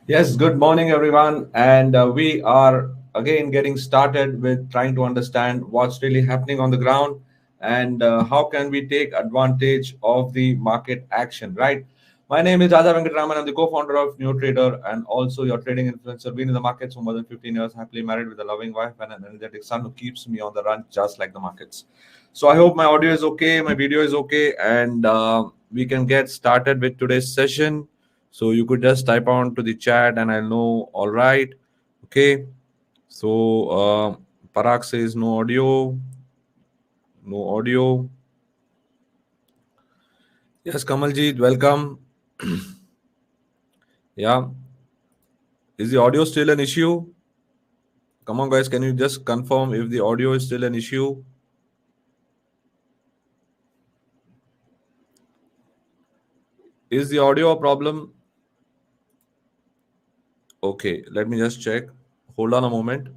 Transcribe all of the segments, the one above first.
Yes, good morning, everyone. And we are again getting started with trying to understand what's really happening on the ground and how can we take advantage of the market action, right? My name is Raja Venkatraman. I'm the co-founder of NeoTrader and also your trading influencer. Been in the markets for more than 15 years, happily married with a loving wife and an energetic son who keeps me on the run just like the markets. So I hope my audio is okay, my video is okay, and we can get started with today's session. So you could just type on to the chat and I'll know. All right. Okay. So Parag says no audio. No audio. Yes, Kamaljeet, welcome. Yeah. Is the audio still an issue? Come on, guys. Can you just confirm if the audio is still an issue? Is the audio a problem? Okay. Let me just check. Hold on a moment.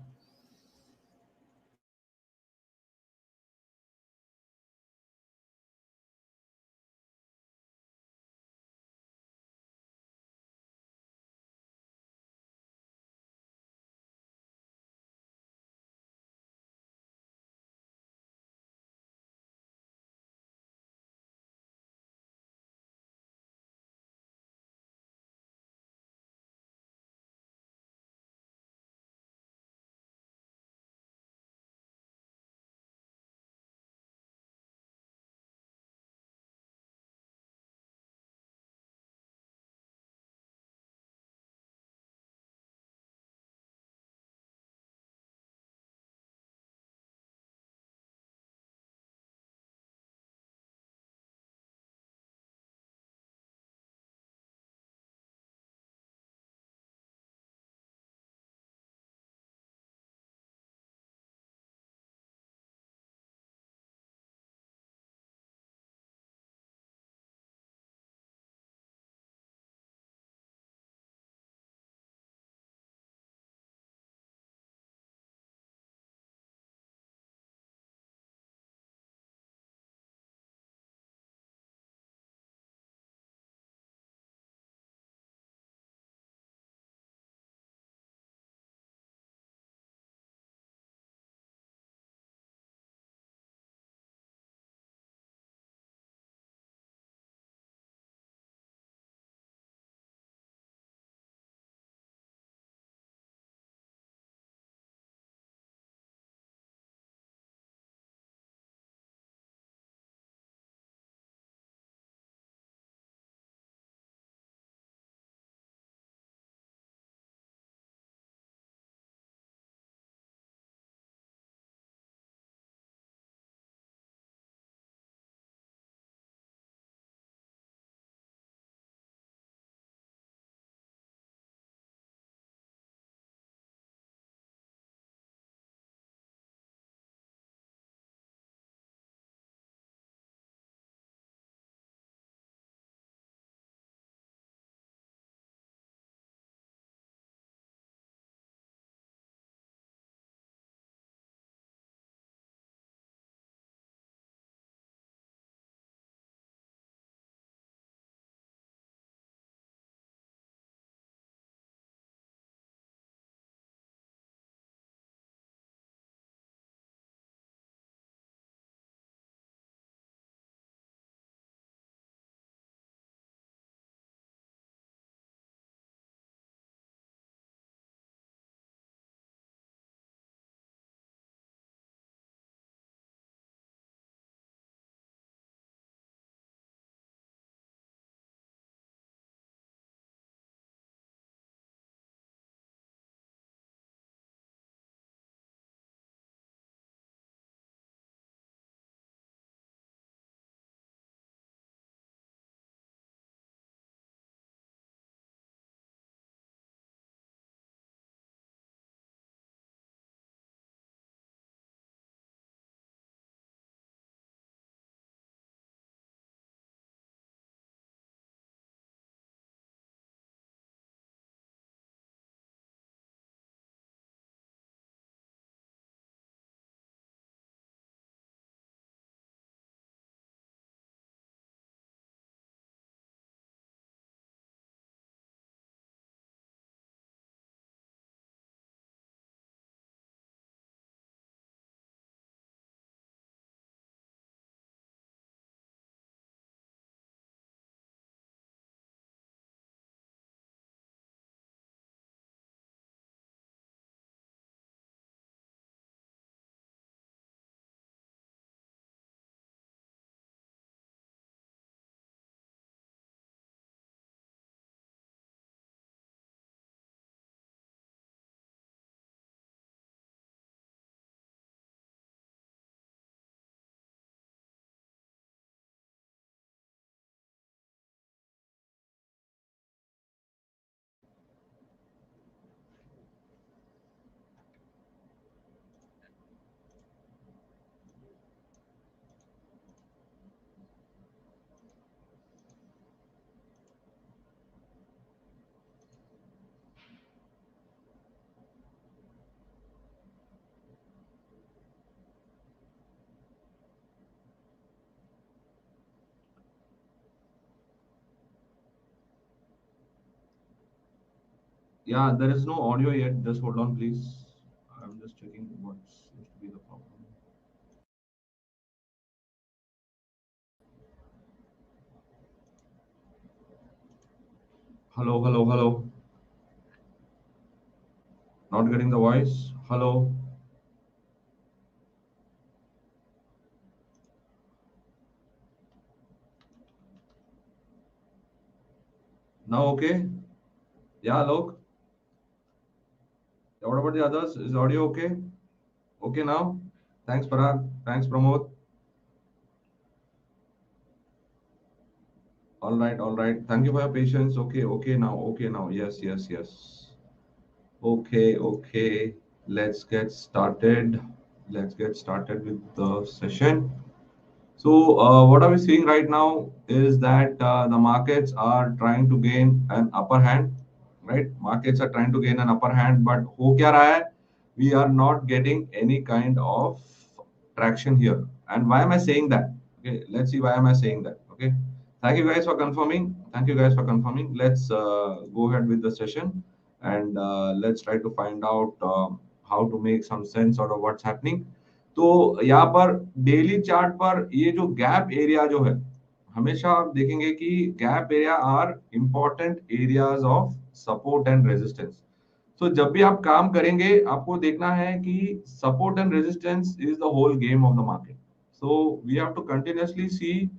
Yeah, there is no audio yet. Just hold on, please. I'm just checking what seems to be the problem. Hello, hello, hello. Not getting the voice. Hello. Now okay? Yeah, look. What about the others? Is audio okay? Okay now? Thanks, Parag. Thanks, Pramod. All right, all right. Thank you for your patience. Okay, okay now. Okay now. Yes, yes, yes. Okay, okay. Let's get started. Let's get started with the session. So, what are we seeing right now is that the markets are trying to gain an upper hand, right? Markets are trying to gain an upper hand, but हो क्या रहा है? We are not getting any kind of traction here. And why am I saying that? Okay, let's see why am I saying that. Okay, thank you guys for confirming. Thank you guys for confirming. Let's go ahead with the session and let's try to find out how to make some sense out of what's happening. तो यहाँ पर daily chart पर ये जो gap area जो है हमेशा आप देखेंगे कि gap area are important areas of support and resistance. So जब भी आप काम करेंगे आपको देखना है कि support and resistance is the whole game of the market. So we have to continuously see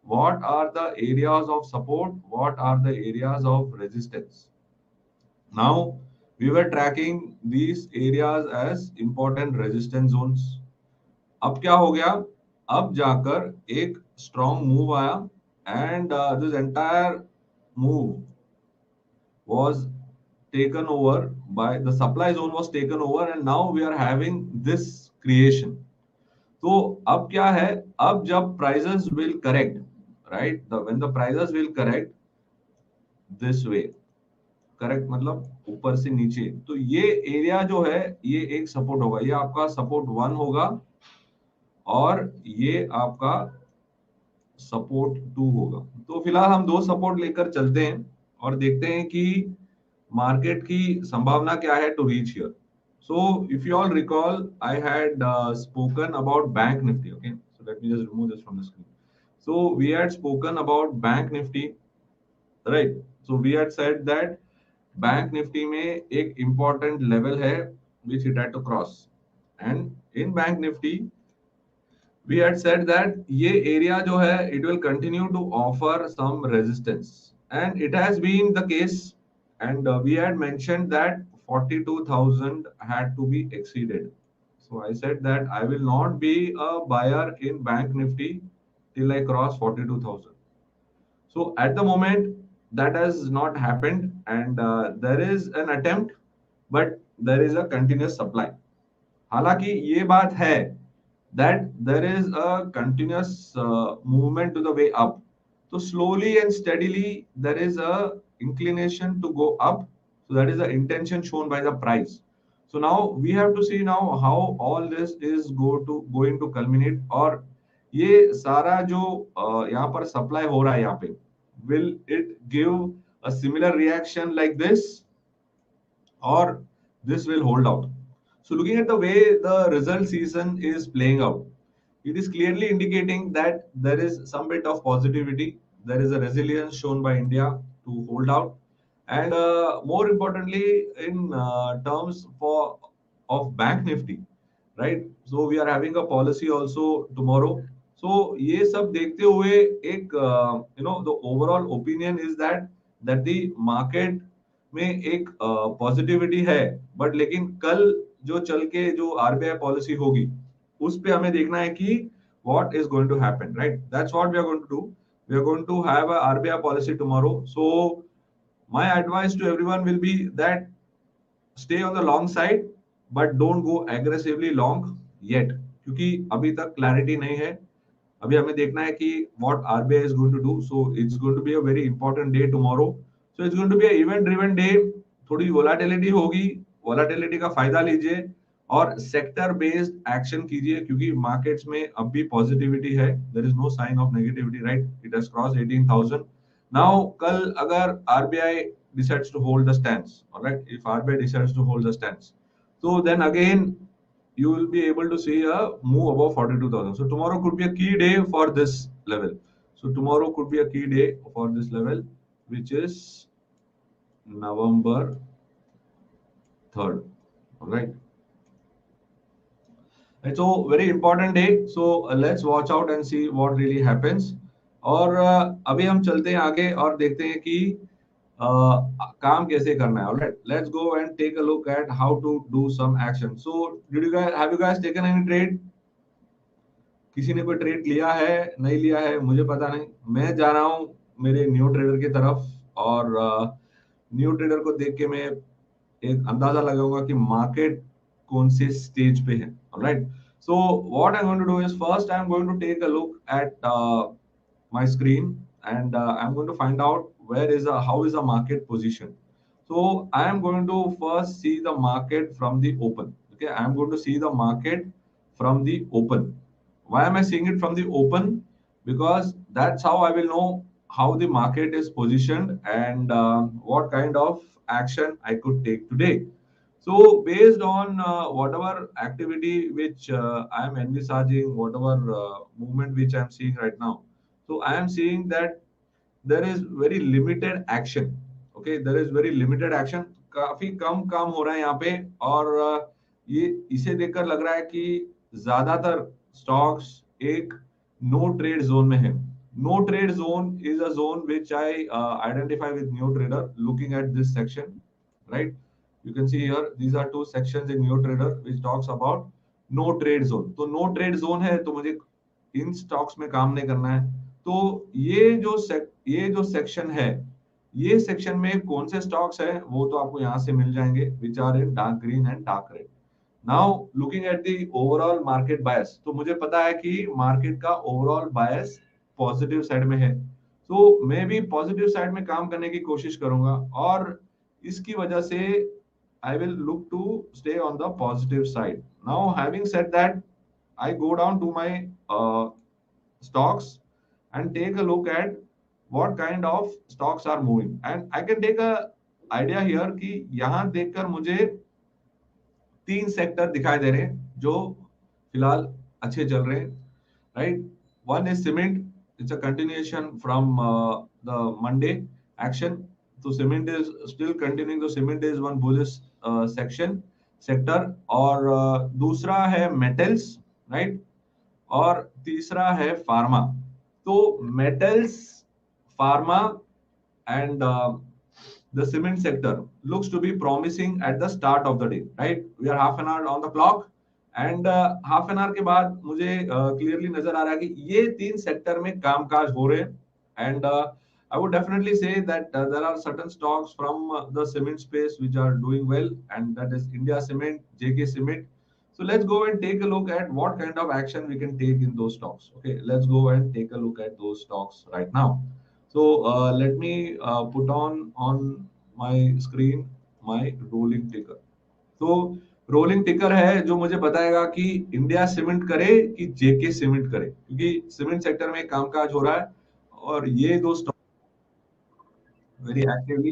what are the areas of support, what are the areas of resistance. Now we were tracking these areas as important resistance zones. अब क्या हो गया? अब जाकर एक strong move आया and this entire move was taken over by the supply zone was taken over and now we are having this creation. तो अब क्या है? अब जब prices will correct, right? When the prices will correct this way, correct मतलब ऊपर से नीचे, तो ये एरिया जो है ये एक सपोर्ट होगा, ये आपका सपोर्ट वन होगा और ये आपका सपोर्ट टू होगा. तो फिलहाल हम दो सपोर्ट लेकर चलते हैं और देखते हैं कि मार्केट की संभावना क्या है to reach here. So if you all recall I had spoken about Bank Nifty. Okay, so let me just remove this from the screen. So we had spoken about Bank Nifty, right? So we had said that Bank Nifty में एक important level है which it had to cross, and in bank nifty we had said that ये area जो है it will continue to offer some resistance and it has been the case. And we had mentioned that 42,000 had to be exceeded. So I said that I will not be a buyer in bank nifty till I cross 42,000. So at the moment that has not happened and there is an attempt but there is a continuous supply. हालांकि ये बात है that there is a continuous movement to the way up. So slowly and steadily there is a inclination to go up. So that is the intention shown by the price. So now we have to see now how all this is going to culminate और ये सारा जो यहाँ पर supply हो रहा है यहाँ पे, will it give a similar reaction like this or this will hold out? So looking at the way the result season is playing out, it is clearly indicating that there is some bit of positivity. There is a resilience shown by India to hold out, and more importantly, in terms for of Bank Nifty, right? So we are having a policy also tomorrow. So ये सब देखते हुए एक the overall opinion is that the market में एक positivity है, but लेकिन कल जो चल के जो आरबीआई पॉलिसी होगी उस पे हमें देखना है कि what is going to happen, right? That's what we are going to do. We are going to have a RBI policy tomorrow. So my advice to everyone will be that stay on the long side but don't go aggressively long yet, क्योंकि अभी तक clarity नहीं है. अभी हमें देखना है कि what RBI is going to do. So it's going to be a very important day tomorrow. So it's going to be a event driven day. थोड़ी volatility होगी, volatility का फायदा लीजिए और सेक्टर बेस्ड एक्शन कीजिए क्योंकि मार्केट्स में अब भी पॉजिटिविटी है. There is no sign of negativity, right? It has cross 18,000. Now कल अगर RBI decides to hold the stance, all right, if RBI decides to hold the stance, so then again you will be able to see a move above 42,000. So tomorrow could be a key day for this level. So tomorrow could be a key day for this level, which is November 3rd. All right. Right, so very important day. So let's watch out and see what really happens. और अभी हम चलते हैं आगे और देखते हैं कि काम कैसे करना है. Alright, let's go and take a look at how to do some action. So have you guys taken any trade? किसी ने कोई ट्रेड लिया है, नहीं लिया है, मुझे पता नहीं. मैं जा रहा हूँ मेरे न्यू ट्रेडर की तरफ और न्यू ट्रेडर को देख के मैं एक अंदाजा लगाऊंगा कि मार्केट कौन से स्टेज पे है. Alright, so what I am going to do is first I am going to take a look at my screen and I'm going to find out how is the market position. So I am going to first see the market from the open. Okay, I am going to see the market from the open. Why am I seeing it from the open? Because that's how I will know how the market is positioned and what kind of action I could take today. So based on whatever activity which I am envisaging, whatever movement which I am seeing right now, so I am seeing that there is very limited action. Okay, there is very limited action. काफी कम काम हो रहा है यहाँ पे और ये इसे देखकर लग रहा है कि ज्यादातर स्टॉक्स एक नो ट्रेड जोन में है. No trade zone is a zone which I identify with new trader looking at this section. Right, you can see here these are two sections in NeoTrader which talks about no trade zone. तो no trade zone है तो मुझे इन stocks में काम नहीं करना है. तो ये जो सेक्शन है, ये सेक्शन में कौन से स्टॉक्स है वो तो आपको यहाँ से मिल जाएंगे which are in dark green and dark red. Now looking at the overall market bias, तो मुझे पता है कि मार्केट का ओवरऑल बायस पॉजिटिव साइड में है. तो मैं भी पॉजिटिव साइड में काम करने की कोशिश करूंगा और इसकी वजह से I will look to stay on the positive side. Now, having said that, I go down to my stocks and take a look at what kind of stocks are moving. And I can take a idea here कि यहाँ देखकर मुझे तीन sector दिखाई दे रहे हैं जो फिलहाल अच्छे चल रहे हैं. Right, one is cement. It's a continuation from the Monday action. तो सीमेंट इज स्टिल कंटिन्यूइंग. तो cement is one bullish sector. और दूसरा है मेटल्स. राइट, और तीसरा है फार्मा. तो metals, pharma and the cement sector looks to be promising at the start of the day. Right, we are half an hour on the clock and half an hour के बाद मुझे clearly नजर आ रहा है कि ये तीन सेक्टर में कामकाज हो रहे हैं. And I would definitely say that there are certain stocks from the cement space which are doing well, and that is India Cement, JK Cement. So let's go and take a look at what kind of action we can take in those stocks. Okay, let's go and take a look at those stocks right now. So let me put on my screen my rolling ticker. तो rolling टिकर है जो मुझे बताएगा कि India cement करे कि JK cement करे, क्योंकि सीमेंट सेक्टर में कामकाज हो रहा है और ये दो stock very actively.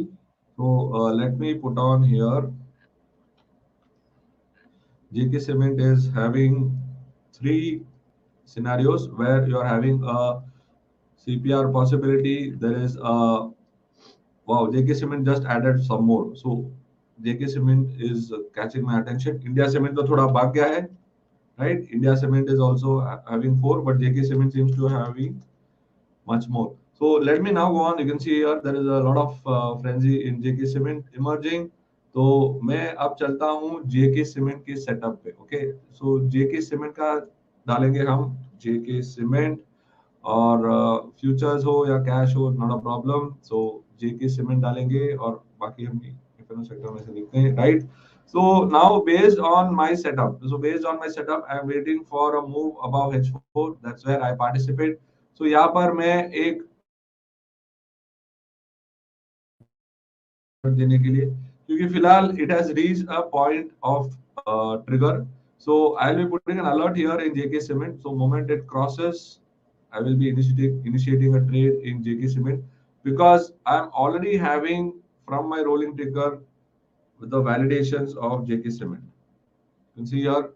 So let me put on here. JK Cement is having three scenarios where you are having a CPR possibility. There is a wow, JK Cement just added some more. So JK Cement is catching my attention. India Cement तो थोड़ा भाग गया है, right? India Cement is also having four, but JK Cement seems to having much more. So let me now go on. You can see here there is a lot of frenzy in JK Cement emerging. तो मैं अब चलता हूँ JK Cement के setup पे. Okay, सो JK Cement का डालेंगे हम. JK Cement और फ्यूचर्स हो या कैश हो, not a problem. So JK Cement डालेंगे और बाकी हम डिफरेंट सेक्टर में से देखते हैं. Right, so now based on my setup I am waiting for a move above H4. That's where I participate. So यहाँ पर मैं एक देने के लिए, क्योंकि फिलहाल it has reached a point of trigger. So I will be putting an alert here in JK Cement. So moment it crosses, I will be initiating a trade in JK Cement because I am already having from my rolling ticker with the validations of JK Cement. You can see here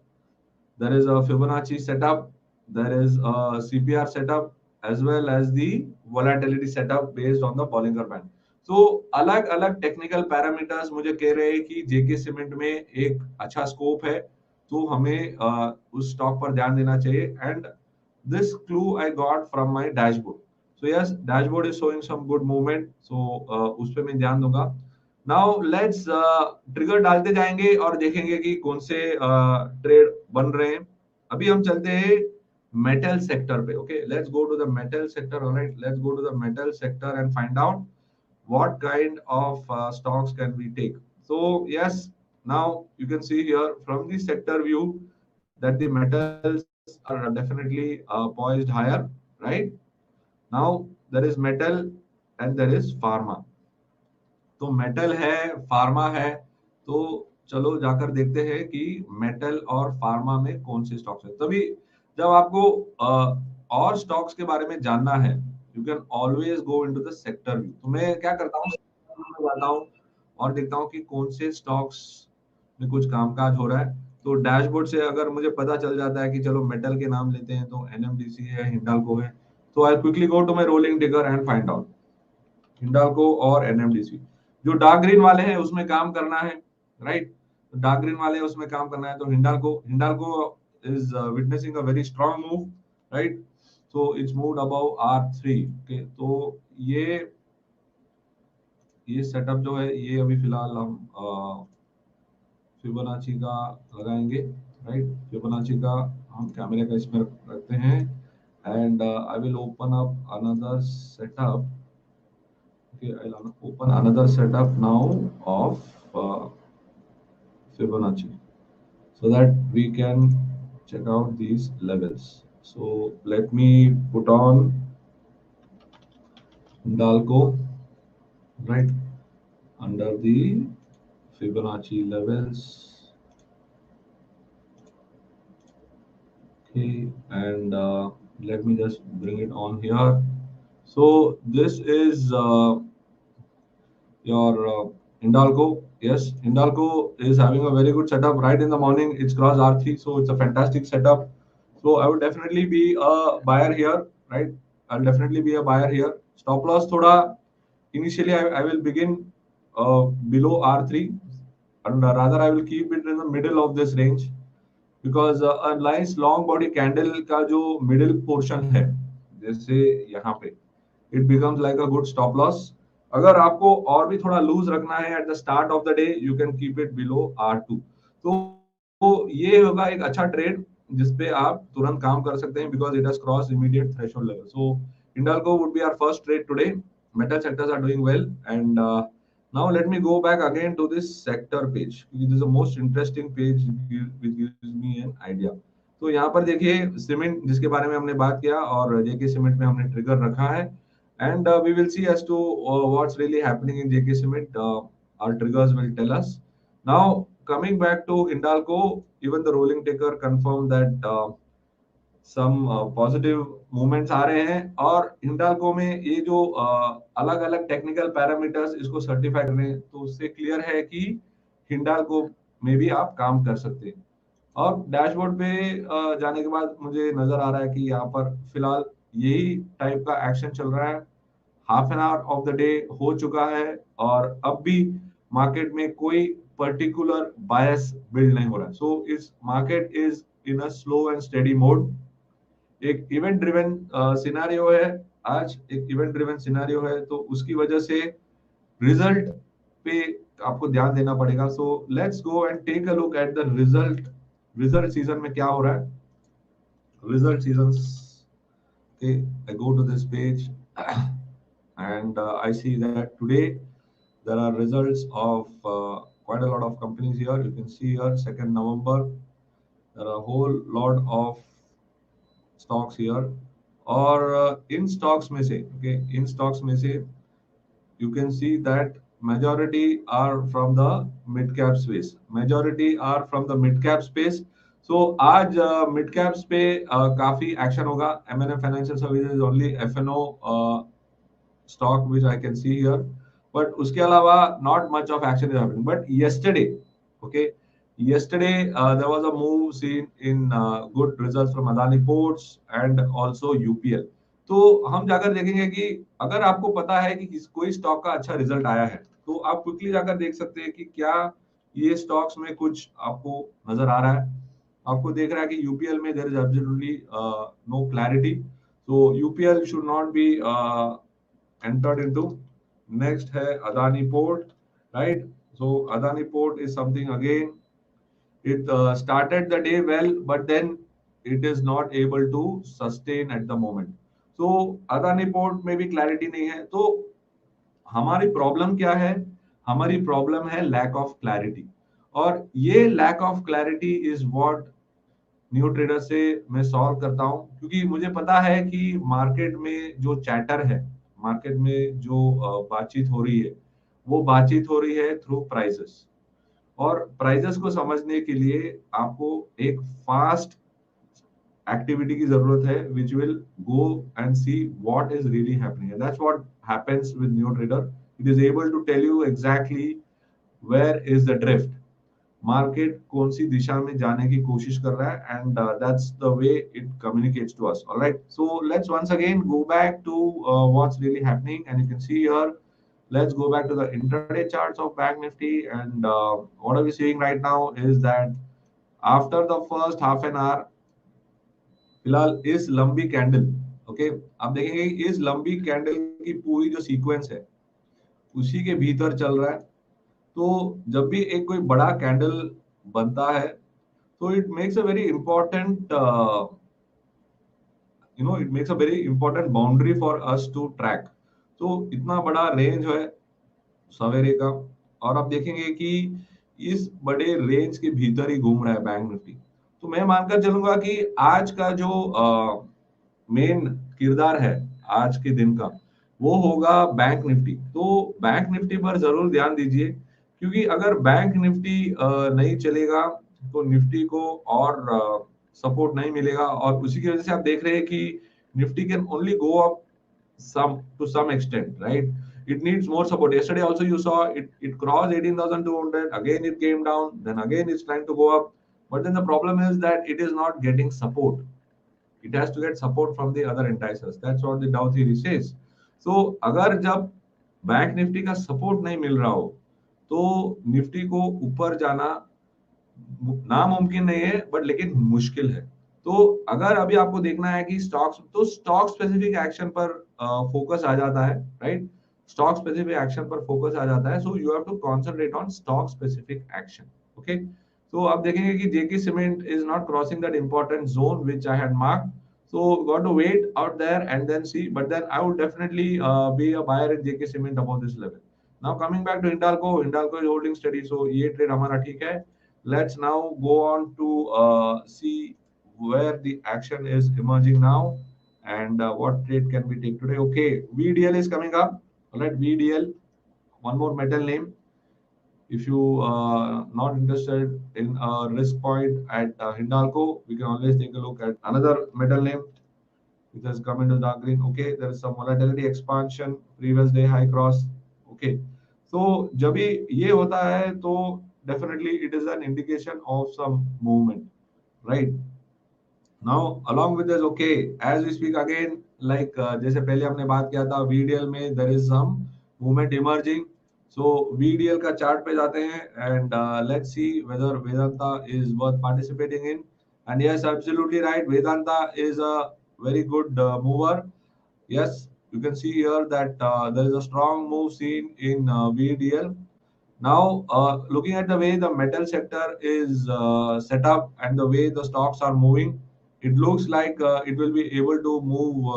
there is a Fibonacci setup, there is a CPR setup, as well as the volatility setup based on the Bollinger Band. So अलग अलग technical parameters मुझे कह रहे हैं कि JK cement में एक अच्छा स्कोप है, तो हमें उस स्टॉक पर ध्यान देना चाहिए. And this clue I got from my dashboard. So yes, dashboard is showing some good movement. So उस पे मैं ध्यान दूंगा. Now let's ट्रिगर डालते जाएंगे और देखेंगे कि कौन से ट्रेड बन रहे हैं. अभी हम चलते हैं मेटल सेक्टर पे. Okay, let's go to the metal sector. Alright, let's go to the metal sector and find out what kind of stocks can we take. So yes, now you can see here from the sector view that the metals are definitely poised higher, right? Now there is metal and there is pharma. तो metal है, pharma है, तो चलो जाकर देखते हैं कि metal और फार्मा में कौन से स्टॉक्स है. तभी जब आपको और स्टॉक्स के बारे में जानना है, you can always go into the sector view. तो मैं क्या करता हूँ, जाता हूँ और देखता हूँ कि कौन से स्टॉक्स में कुछ कामकाज हो रहा है. तो डैशबोर्ड से अगर मुझे पता चल जाता है कि चलो मेटल के नाम लेते हैं, तो एनएमडीसी है, हिंडाल्को है, तो I quickly go to my rolling ticker and find out Hindalco और एनएमडीसी. जो डार्क ग्रीन वाले हैं उसमें काम करना है, राइट? डार्क ग्रीन वाले हैं उसमें काम करना है. तो Hindalco is witnessing a very strong move, right? So it's moved above R3. Okay, तो ये सेटअप जो है ये अभी फिलहाल हम फिबोनाची का लगाएंगे, राइट? फिबोनाची का हम कैमरे का इसमें रखते हैं and I will open up another setup. Okay, I'll open another setup now of Fibonacci so that we can check out these levels. So let me put on Hindalco, right, under the Fibonacci levels. Okay, and let me just bring it on here. So this is your Hindalco. Yes, Hindalco is having a very good setup. Right in the morning, it's crossed R3, so it's a fantastic setup. So I would definitely be a buyer here, right? I'll definitely be a buyer here. Stop loss thoda initially I will begin below R3, and rather I will keep it in the middle of this range because a nice long body candle का जो middle portion है, जैसे यहाँ पे, it becomes like a good stop loss. अगर आपको और भी थोड़ा लूज रखना है at the start of the day, you can keep it below R2. तो ये होगा एक अच्छा ट्रेड जिसपे आप तुरंत काम कर सकते हैं because it has crossed immediate threshold level. So Hindalco would be our first trade today. Metal sectors are doing well, and now let me go back again to this sector page. This is the most interesting page which gives me an idea. तो यहाँ पर देखिए cement जिसके बारे में हमने बात किया और जेके सीमेंट में हमने ट्रिगर रखा है. And we will see as to what's really happening in JK Cement. Our triggers will tell us. Now, coming back to Hindalco, even the rolling ticker confirmed that some positive movements आ रहे हैं. और Hindalco में ये जो अलग अलग technical parameters इसको certify कर रहे हैं, तो उससे क्लियर है कि Hindalco में भी आप काम कर सकते हैं. और डैशबोर्ड पे जाने के बाद मुझे नजर आ रहा है कि यहाँ पर फिलहाल यही टाइप का एक्शन चल रहा है. Half an hour of the day हो चुका है और अब भी मार्केट में कोई पर्टिकुलर बायस बिल्ड नहीं हो रहा है. सो इस market is in a slow and steady mode. एक इवेंट ड्रिवन सिनेरियो है, आज एक इवेंट ड्रिवन सिनेरियो है, तो उसकी वजह से रिजल्ट पे आपको ध्यान देना पड़ेगा. So let's go and take a look at the result season में क्या हो रहा है. Result season, okay, I go to this page and I see that today there are results of quite a lot of companies here. You can see here 2nd November there are a whole lot of stocks here. और इन stocks में से, okay, इन stocks में से you can see that majority are from the mid cap space. Majority are from the mid cap space. So आज mid caps पे काफी action होगा. M&M Financial Services only F&O stock which I can see here. but उसके अलावा not much of action is happening. But yesterday, okay, yesterday there was a move seen in good results from Adani Ports and also UPL. तो हम जाकर देखेंगे कि अगर आपको पता है कि कोई स्टॉक का अच्छा रिजल्ट आया है, तो आप क्विकली जाकर देख सकते हैं कि क्या ये स्टॉक्स में कुछ आपको नजर आ रहा है। आपको देख रहा है कि यूपीएल में there is absolutely no clarity, so UPL should not be entered into. Next है Adani Port, right? So Adani Port is something again. It started the day well, but then it is not able to sustain at the moment. So Adani Port में भी clarity नहीं है। तो हमारी problem क्या है? हमारी प्रॉब्लम है लैक ऑफ क्लैरिटी, और ये lack of clarity is what new trader से मैं सॉल्व करता हूं, क्योंकि मुझे पता है कि मार्केट में जो चैटर है, मार्केट में जो बातचीत हो रही है, वो बातचीत हो रही है थ्रू प्राइसेस। और प्राइसेस को समझने के लिए आपको एक फास्ट एक्टिविटी की जरूरत है, which will go and see what is really happening, and that's what happens with new trader. It is able to tell you exactly where is the drift, market कौन सी दिशा में जाने की कोशिश कर रहा है, and that's the way it communicates to us. Alright, so let's once again go back to what's really happening, and you can see here, let's go back to the intraday charts of bank nifty, and what are we seeing right now is that after the first half an hour, फिलहाल इस लंबी candle, okay, आप देखेंगे इस लंबी candle की पूरी जो सीक्वेंस है उसी के भीतर चल रहा है। तो जब भी एक कोई बड़ा कैंडल बनता है, तो it makes a very important it makes a very important boundary for us to track। तो इतना बड़ा रेंज है सवेरे का, और आप देखेंगे कि इस बड़े रेंज के भीतर ही घूम रहा है बैंक निफ्टी। तो मैं मानकर चलूंगा कि आज का जो मेन किरदार है आज के दिन का, वो होगा बैंक निफ्टी। तो बैंक निफ्टी पर जरूर ध्यान दीजिए, क्योंकि अगर बैंक निफ्टी नहीं चलेगा तो निफ्टी को और सपोर्ट नहीं मिलेगा, और उसी की वजह से आप देख रहे हैं कि Nifty can only go up some extent, right? It needs more support. Yesterday also you saw it crossed 18,200, again it came down, then again it's trying to go up, but then the problem is that it is not getting support. It has to get support from the other enticers. That's what the Dow theory says. So अगर जब bank Nifty का support नहीं मिल रहा हो, तो Nifty को ऊपर जाना नामुमकिन नहीं है, बट लेकिन मुश्किल है। तो अगर अभी आपको देखना है कि स्टॉक्स, तो स्टॉक स्पेसिफिक एक्शन पर फोकस आ जाता है, राइट? स्टॉक स्पेसिफिक एक्शन पर फोकस आ जाता है, so you have to concentrate on stock specific action. Okay, तो आप देखेंगे कि JK Cement is not crossing that important zone which I had marked, so got to wait out there and then see, but then I would definitely be a buyer in JK Cement above this level. Now coming back to Hindalco is holding steady, so ये trade हमारा ठीक है। Let's now go on to see where the action is emerging now, and what trade can we take today. Okay, VDL is coming up. All right, VDL, one more metal name. If you not interested in a risk point at Hindalco, we can always take a look at another metal name which has come into dark green. Okay, there is some volatility expansion, previous day high cross. Okay, so जब भी ये होता है तो definitely it is an indication of some movement, right? Now along with this, okay, as we speak again, like जैसे पहले हमने बात किया था VDL में there is some movement emerging, so VDL का चार्ट पे जाते हैं, and let's see whether Vedanta is worth participating in। And yes, absolutely right, Vedanta is a very good mover। Yes, you can see here that there is a strong move seen in VDL। Now, looking at the way the metal sector is set up and the way the stocks are moving, it looks like it will be able to move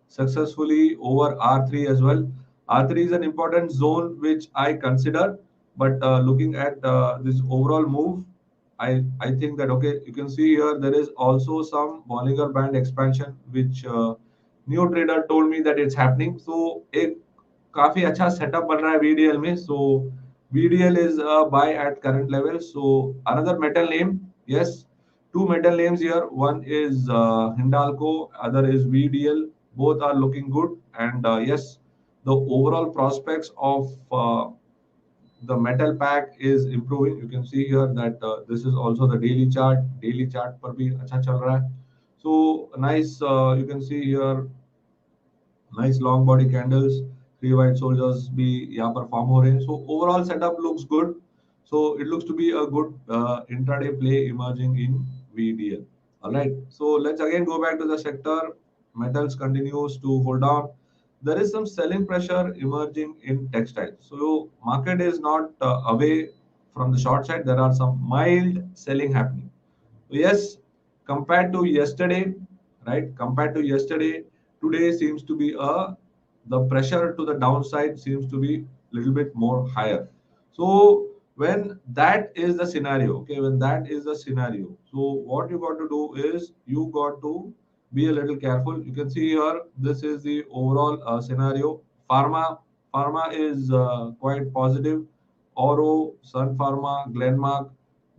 successfully over R3 as well. R3 is an important zone which I consider, but looking at this overall move, I think that, okay, you can see here there is also some Bollinger Band expansion which NeoTrader told me that it's happening. So एक काफी अच्छा setup बन रहा है VDL में। So VDL is a buy at current level. So another metal name, yes, two metal names here. One is Hindalco, other is VDL. Both are looking good, and yes, the overall prospects of the metal pack is improving. You can see here that this is also the daily chart. Daily chart पर भी अच्छा चल रहा है. So nice. You can see here nice long body candles. Three white soldiers भी यहाँ पर form हो रहे हैं. So overall setup looks good. So it looks to be a good intraday play emerging in VDL. All right. So let's again go back to the sector. Metals continues to hold on. There is some selling pressure emerging in textiles. So market is not away from the short side. There are some mild selling happening. So yes, compared to yesterday, right? Compared to yesterday, today seems to be the pressure to the downside seems to be a little bit more higher. So when that is the scenario, okay, when that is the scenario, so what you got to do is you got to be a little careful. You can see here, this is the overall scenario. Pharma is quite positive. Oro, Sun Pharma, Glenmark,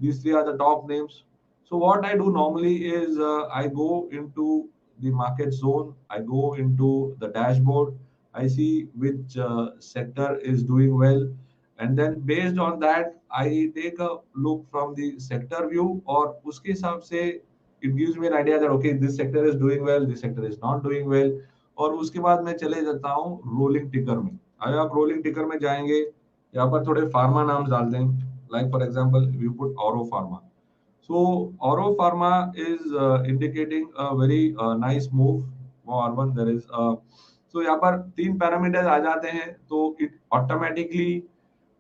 these three are the top names. So what I do normally is I go into the market zone, I go into the dashboard, I see which sector is doing well, and then based on that, I take a look from the sector view, or uske hisab se it gives me an idea that okay, this sector is doing well, this sector is not doing well, और उसके बाद मैं चले जाता हूँ rolling टिकर में. अगर आप रोलिंग टिकर में जाएंगे, यहाँ पर थोड़े फार्मा नाम डाल दें, like for example we put Oro pharma. So Oro Pharma is indicating a very nice move for Urban. There is so यहाँ पर तीन पैरामीटर्स आ जाते हैं, तो it automatically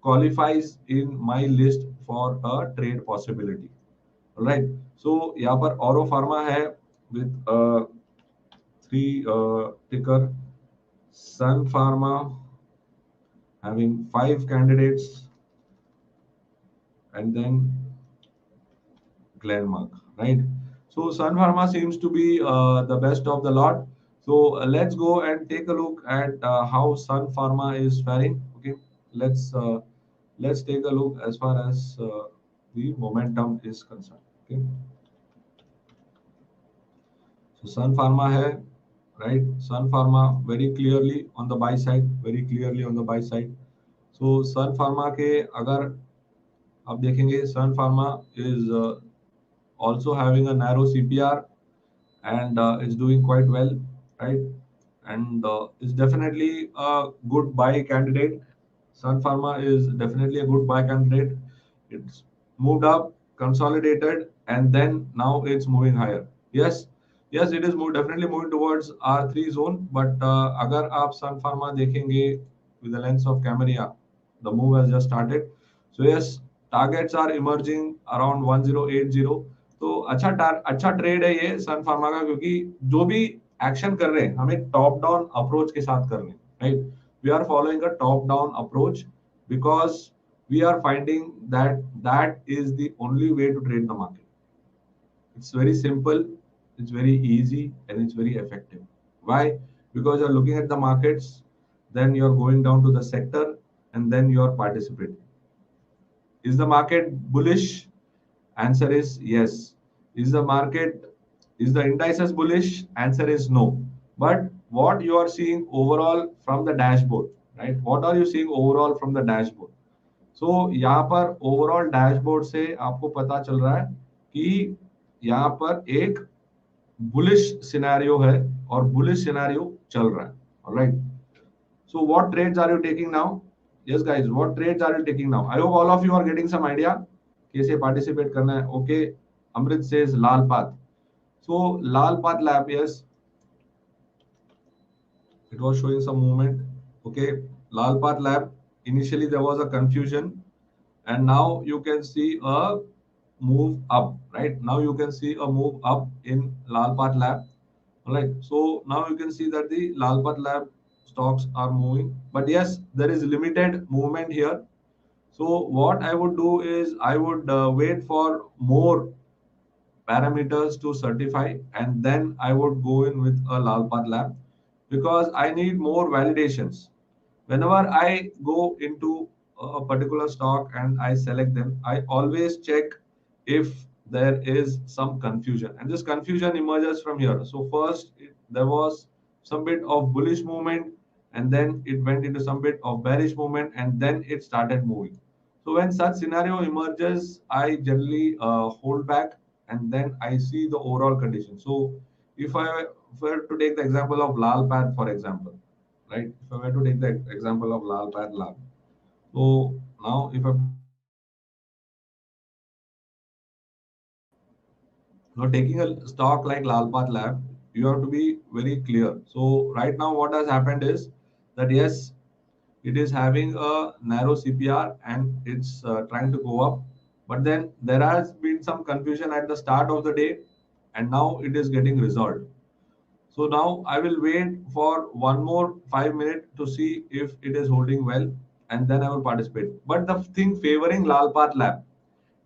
qualifies in my list for a trade possibility. Right. So यहाँ पर Oro Pharma है with three ticker, Sun Pharma having 5 candidates, and then Glenmark, right? So Sun Pharma seems to be the best of the lot. So let's go and take a look at how Sun Pharma is faring. Okay, let's take a look as far as the momentum is concerned. Okay, so Sun Pharma hai, right? Sun Pharma very clearly on the buy side, very clearly on the buy side. So Sun Pharma के अगर आप देखेंगे, Sun Pharma is also having a narrow CPR and it's doing quite well, right? And it's definitely a good buy candidate. Sun Pharma is definitely a good buy candidate. It's moved up, consolidated, and then now it's moving higher. Yes, yes, it is definitely moving towards R3 zone. But अगर आप Sun Pharma देखेंगे with the lens of Cameria, the move has just started. So yes, targets are emerging around 1080. तो अच्छा trade है ये सन pharma का, क्योंकि जो भी एक्शन कर रहे हैं हम एक टॉप डाउन अप्रोच के साथ कर रहे हैं, right? We are following a top down approach because we are finding that that is the only way to trade the market. It's very simple, it's very easy, and it's very effective. Why? Because you're looking at the markets, then you're going down to the sector, and then you're participating. Is the market bullish? Answer is yes. Is the market, is the indices bullish? Answer is no. But what you are seeing overall from the dashboard, right? What are you seeing overall from the dashboard? So यहाँ पर overall dashboard से आपको पता चल रहा है कि यहाँ पर एक bullish scenario है और bullish scenario चल रहा है. All right. So what trades are you taking now? Yes, guys, what trades are you taking now? I hope all of you are getting some idea. कैसे participate करना है? Okay, Amrit says Lal Path. So Lal Path Lab, yes, it was showing some movement. Okay, Lal Path Lab. Initially there was a confusion, and now you can see a move up. Right now you can see a move up in Lal Path Lab. All right. So now you can see that the Lal Path Lab stocks are moving, but yes, there is limited movement here. So what I would do is I would wait for more parameters to certify, and then I would go in with a Lal Path Lab because I need more validations. Whenever I go into a particular stock and I select them, I always check if there is some confusion, and this confusion emerges from here. So first there was some bit of bullish movement, and then it went into some bit of bearish movement, and then it started moving. So when such scenario emerges, I generally hold back, and then I see the overall condition. So if I were to take the example of Lal Pad, for example, right? If I were to take the example of Lal Pad Lab, so now if I now taking a stock like Lalpat Lab, you have to be very clear. So right now, what has happened is that yes, it is having a narrow CPR and it's trying to go up, but then there has been some confusion at the start of the day, and now it is getting resolved. So now I will wait for one more 5 minutes to see if it is holding well, and then I will participate. But the thing favoring Lalpat Lab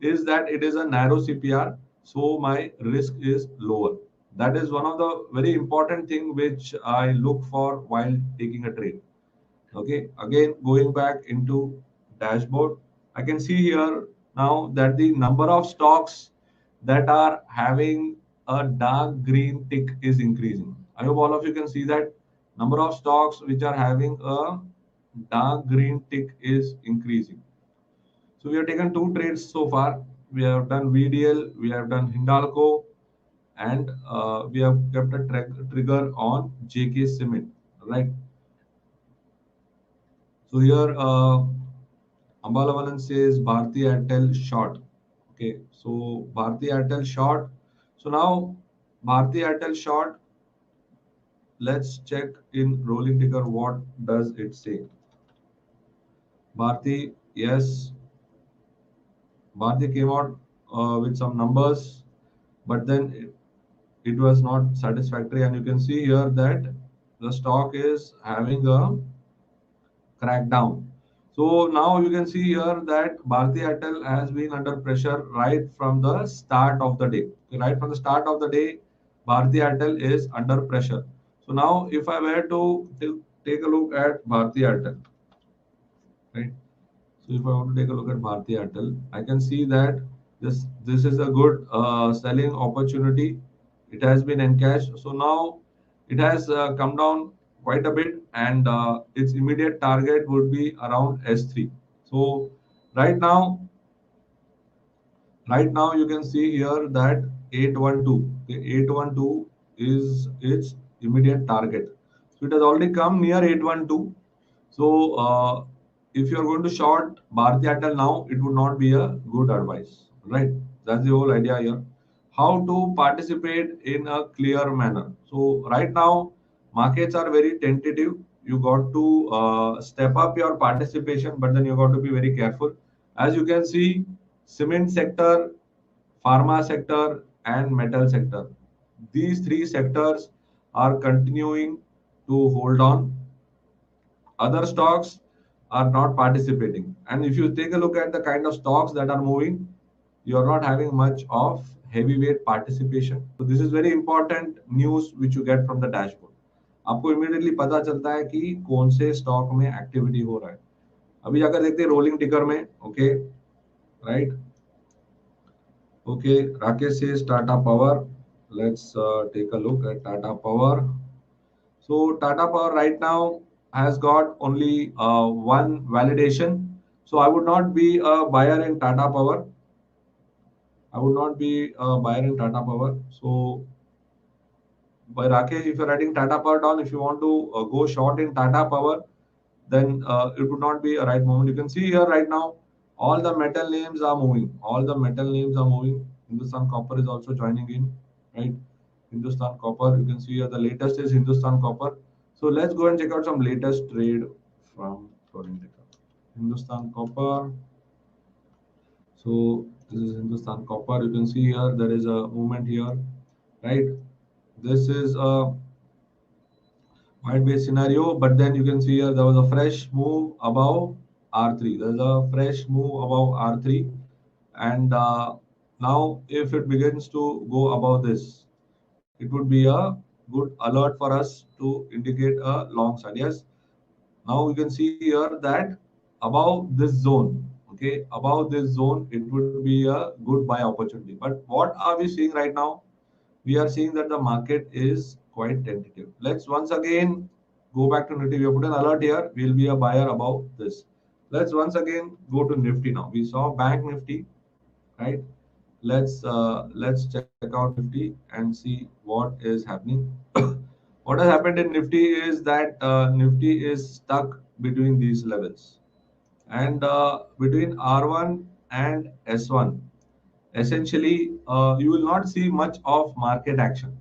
is that it is a narrow CPR, so my risk is lower. That is one of the very important thing which I look for while taking a trade. Okay, again going back into dashboard, I can see here now that the number of stocks that are having a dark green tick is increasing. I hope all of you can see that number of stocks which are having a dark green tick is increasing. So we have taken two trades so far. We have done VDL, we have done Hindalco, and we have kept a trigger on JK Cement. Right. So here Ambalavan says Bharti Airtel short. Okay. So Bharti Airtel short. So now Bharti Airtel short. Let's check in rolling ticker. What does it say? Bharti, yes, Bharti came out with some numbers, but then it was not satisfactory, and you can see here that the stock is having a crackdown. So now you can see here that Bharti Airtel has been under pressure right from the start of the day. Right from the start of the day, Bharti Airtel is under pressure. So now if I were to take a look at Bharti Airtel, right? So if I want to take a look at Bharti Airtel, I can see that this is a good selling opportunity. It has been encashed. So now it has come down quite a bit, and its immediate target would be around S3. So right now, right now you can see here that 812. Okay, 812 is its immediate target. So it has already come near 812. So, if you are going to short Bharti Airtel now, it would not be a good advice, right? That's the whole idea here. How to participate in a clear manner. So, right now, markets are very tentative. You got to step up your participation, but then you got to be very careful. As you can see, cement sector, pharma sector, and metal sector. These three sectors are continuing to hold on. Other stocks are not participating. And if you take a look at the kind of stocks that are moving, you are not having much of heavyweight participation. So this is very important news which you get from the dashboard. आपको immediately पता चलता है कि कौन से stock में activity हो रहा है. अभी अगर देखते हैं रोलिंग टिकर में, ओके, राइट, ओके, राकेश से Tata power. Let's take a look at Tata Power. So Tata Power right now has got only one validation. So I would not be a buyer in Tata Power. I would not be a buyer in Tata Power. So by Rakesh, if you're writing Tata Power down, if you want to go short in Tata Power, then it would not be a right moment. You can see here right now, all the metal names are moving. All the metal names are moving. Hindustan Copper is also joining in, right? Hindustan Copper, you can see here the latest is Hindustan Copper. So let's go and check out some latest trade from Hindustan Copper. So this is Hindustan Copper. You can see here there is a movement here, right? This is a wide base scenario, but then you can see here there was a fresh move above R3. There's a fresh move above R3, and now if it begins to go above this, it would be a good alert for us to indicate a long side. Yes, now you can see here that above this zone, okay, above this zone, it would be a good buy opportunity. But what are we seeing right now? We are seeing that the market is quite tentative. Let's once again go back to Nifty. We have put an alert here. We'll be a buyer above this. Let's once again go to Nifty now. We saw Bank Nifty, right? Let's check out Nifty and see what is happening. What has happened in Nifty is that Nifty is stuck between these levels, and between R1 and S1. Essentially, you will not see much of market action.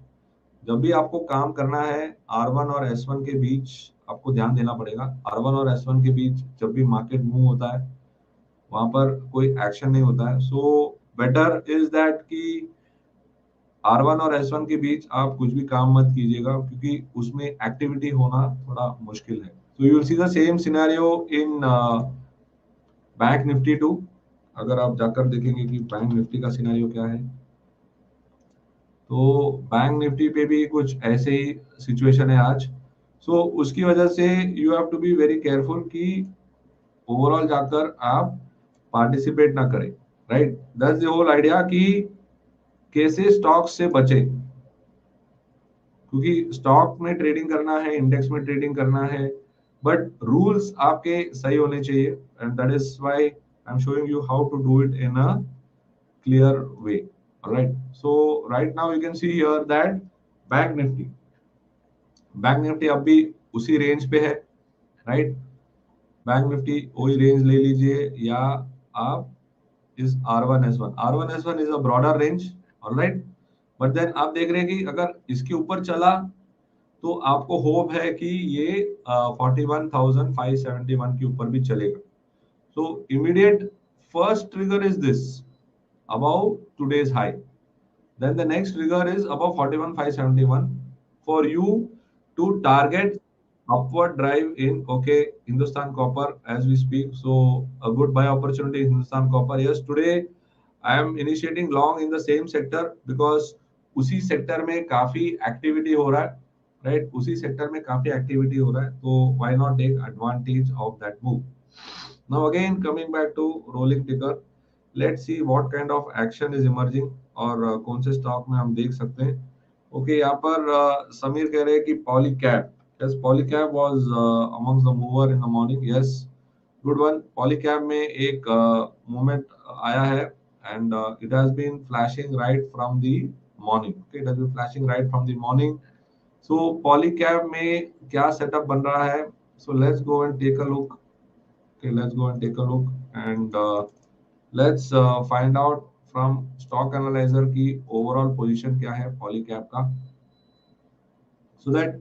जब भी आपको काम करना है R1 और S1 के बीच आपको ध्यान देना पड़ेगा। R1 और S1 के बीच जब भी मार्केट मूव होता है वहां पर कोई एक्शन नहीं होता है। सो बेटर इज दैट कि R1 और S1 के बीच आप कुछ भी काम मत कीजिएगा क्योंकि उसमें एक्टिविटी होना थोड़ा मुश्किल है। So you will see the same scenario in Bank Nifty too. अगर आप जाकर देखेंगे कि बैंक निफ्टी का सिनेरियो क्या है, तो बैंक निफ्टी पे भी कुछ ऐसे ही सिचुएशन है आज। सो उसकी वजह से you have to be very careful कि ओवरऑल जाकर आप पार्टिसिपेट ना करें, right? That's the whole idea कि कैसे स्टॉक से बचे, क्योंकि स्टॉक में ट्रेडिंग करना है, इंडेक्स में ट्रेडिंग करना है, बट रूल्स आपके सही होने चाहिए, and that is why I am showing you how to do it in a clear way. All right. So right now you can see here that bank nifty, bank nifty अब भी उसी range पे है, right? Bank nifty वही range ले लीजिए, या आप इस R1S1 is a broader range, alright? But then आप देख रहे हैं कि अगर इसके ऊपर चला तो आपको होप है कि ये 41,571 के ऊपर भी चलेगा। So immediate first trigger is this above today's high. Then the next trigger is above 41,571 for you to target upward drive in, okay, Hindustan Copper as we speak. So a good buy opportunity in Hindustan Copper. Yes, today I am initiating long in the same sector because उसी sector में काफी activity हो रहा है, right? उसी sector में काफी activity हो रहा है, तो why not take advantage of that move? Now again coming back to rolling ticker, let's see what kind of action is emerging और कौन से स्टॉक में हम देख सकते हैं। ओके, यहाँ पर समीर कह रहे हैं कि Polycab, yes, Polycab was amongst the mover in the morning, yes, good one. Polycab में एक मूवमेंट आया है and it has been flashing right from the morning, okay, it has been flashing right from the morning. So Polycab में क्या setup बन रहा है? So let's go and take a look, okay, let's go and take a look and let's find out from stock analyzer की overall position क्या है पॉलीकैप का, so that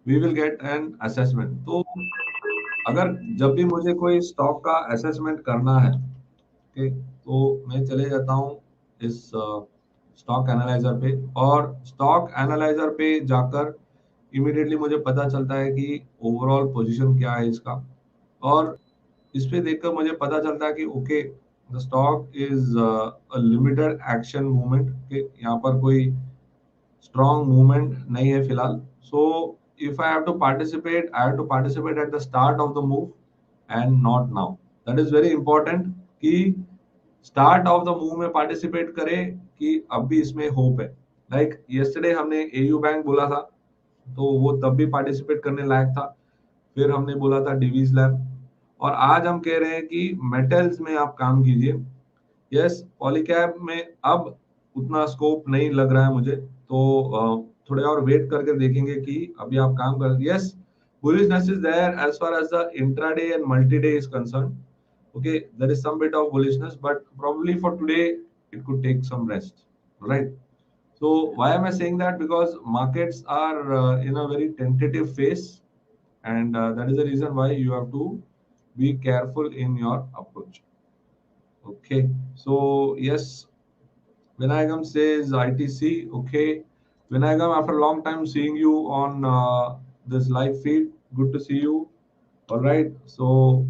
we will get an assessment। तो अगर जब भी मुझे कोई स्टॉक का असेसमेंट करना है, okay, तो मैं चले जाता हूँ इस स्टॉक एनालाइजर पे, और स्टॉक एनालाइजर पे जाकर इमीडिएटली मुझे पता चलता है कि ओवरऑल पोजीशन क्या है इसका, और इस पे देखकर मुझे पता चलता है कि okay, the stock is a limited action movement, के यहाँ पर कोई स्ट्रॉन्ग मूवमेंट नहीं है फिलहाल। So if I have to participate, I have to participate at the start of the move and not now. That is very important कि start of the move में participate करें कि अब भी इसमें होप है। लाइक यस्टरडे हमने AU bank बोला था, तो वो तब भी पार्टिसिपेट करने लायक था। फिर हमने बोला था डिवीज लैब, और आज हम कह रहे हैं कि मेटल्स में आप काम कीजिए। यस, पॉलीकैप में अब उतना स्कोप नहीं लग रहा है मुझे, तो थोड़े और वेट करके देखेंगे कि अभी आप काम कर। Yes, bullishness is there as far as the intraday and multi-day is concerned. Okay, there is some bit of bullishness, but probably for today it could take some rest, right? So why am I saying that? Because markets are in a very tentative phase, and that is the reason why you have to be careful in your approach. Okay, so yes, Vinayagam says ITC. Okay, Vinayagam, after a long time seeing you on this live feed, good to see you. All right, so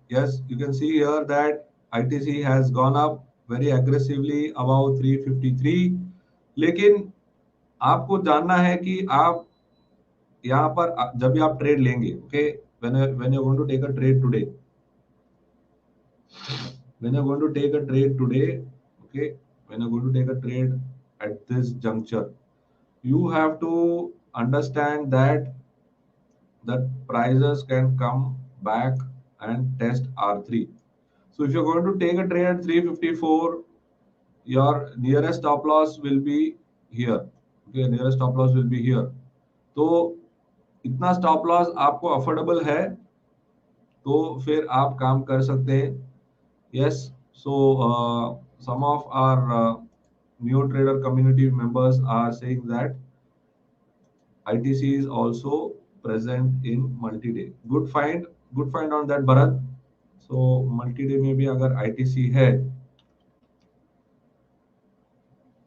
yes, you can see here that ITC has gone up very aggressively above 353, लेकिन आपको जानना है कि आप यहाँ पर जब भी आप ट्रेड लेंगे, okay, when you're going to take a trade today, when you're going to take a trade today, okay, when you're going to take a trade at this juncture, you have to understand that prices can come back and test R3. So if you're going to take a trade at 354, your nearest stop loss will be here. Okay, nearest stop loss will be here. तो इतना stop loss आपको affordable है तो फिर आप काम कर सकते हैं. Yes, so some of our NeoTrader community members are saying that ITC is also present in multi-day. Good find on that, Bharat. So multi-day में भी अगर ITC है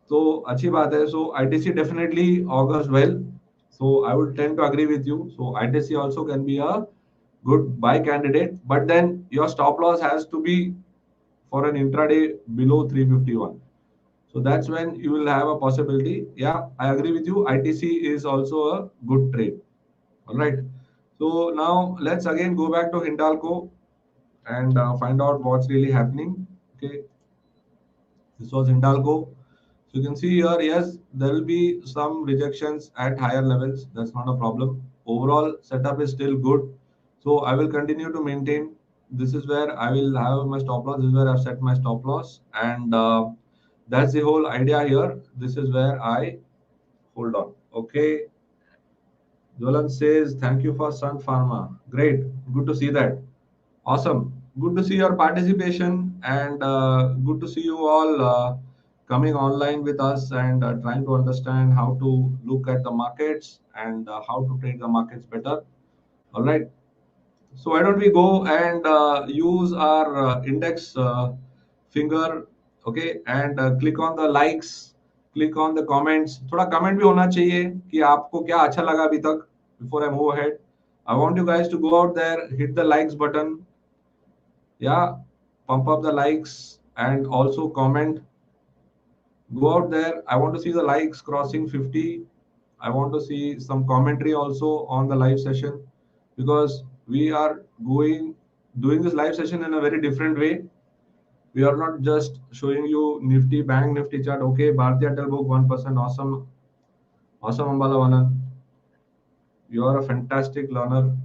तो अच्छी बात है. So ITC definitely augurs well. So I would tend to agree with you. So ITC also can be a good buy candidate, but then your stop loss has to be for an intraday below 351. So that's when you will have a possibility. Yeah, I agree with you. ITC is also a good trade. All right. So now let's again go back to Hindalco and find out what's really happening. Okay. This was Hindalco. So you can see here, yes, there will be some rejections at higher levels. That's not a problem. Overall setup is still good. So I will continue to maintain. This is where I will have my stop loss. This is where I've set my stop loss. And that's the whole idea here. This is where I hold on. Okay. Jolan says, thank you for Sun Pharma. Great. Good to see that. Awesome. Good to see your participation and good to see you all coming online with us and trying to understand how to look at the markets and how to trade the markets better. All right. So why don't we go and use our index finger, okay, and click on the likes, click on the comments. थोड़ा comment भी होना चाहिए कि आपको क्या अच्छा लगा अभी तक. Before I move ahead, I want you guys to go out there, hit the likes button. Yeah, pump up the likes and also comment. Go out there. I want to see the likes crossing 50. I want to see some commentary also on the live session because we are doing this live session in a very different way. We are not just showing you Nifty, Bank Nifty chart. Okay, Bharti Airtel book 1%. Awesome. Awesome, Ambala Vanan. You are a fantastic learner.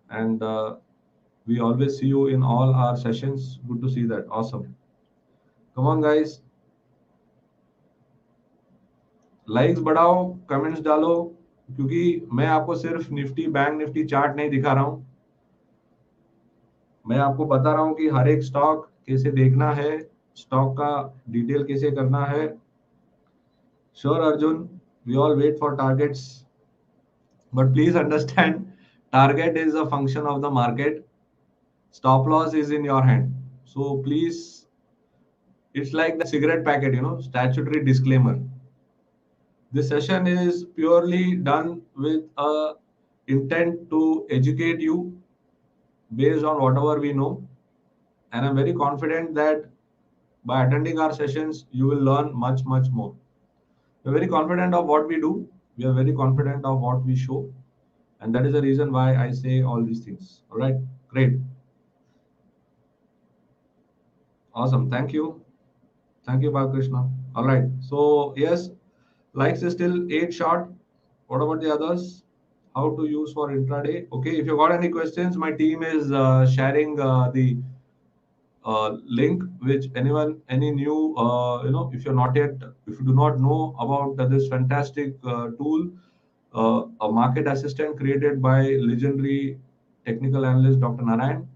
And we always see you in all our sessions. Good to see that. Awesome. Come on, guys. Likes बढ़ाओ, comments डालो, क्योंकि मैं आपको सिर्फ Nifty bank Nifty chart नहीं दिखा रहा हूं. मैं आपको बता रहा हूं कि हर एक स्टॉक कैसे देखना है, स्टॉक का डिटेल कैसे करना है. Sure Arjun, we all wait for targets, but please understand target is a function of the market. Stop loss is in your hand. So please, it's like the cigarette packet, statutory disclaimer. This session is purely done with a intent to educate you based on whatever we know. And I'm very confident that by attending our sessions, you will learn much, much more. We're very confident of what we do. We are very confident of what we show. And that is the reason why I say all these things. All right, great. Awesome, thank you. Thank you, Balakrishna. All right, so yes, likes is still 8 short. What about the others? How to use for intraday? Okay, if you got any questions, my team is sharing the link. Which anyone, any new, if you're not yet, if you do not know about this fantastic tool, a market assistant created by legendary technical analyst Dr. Narayan.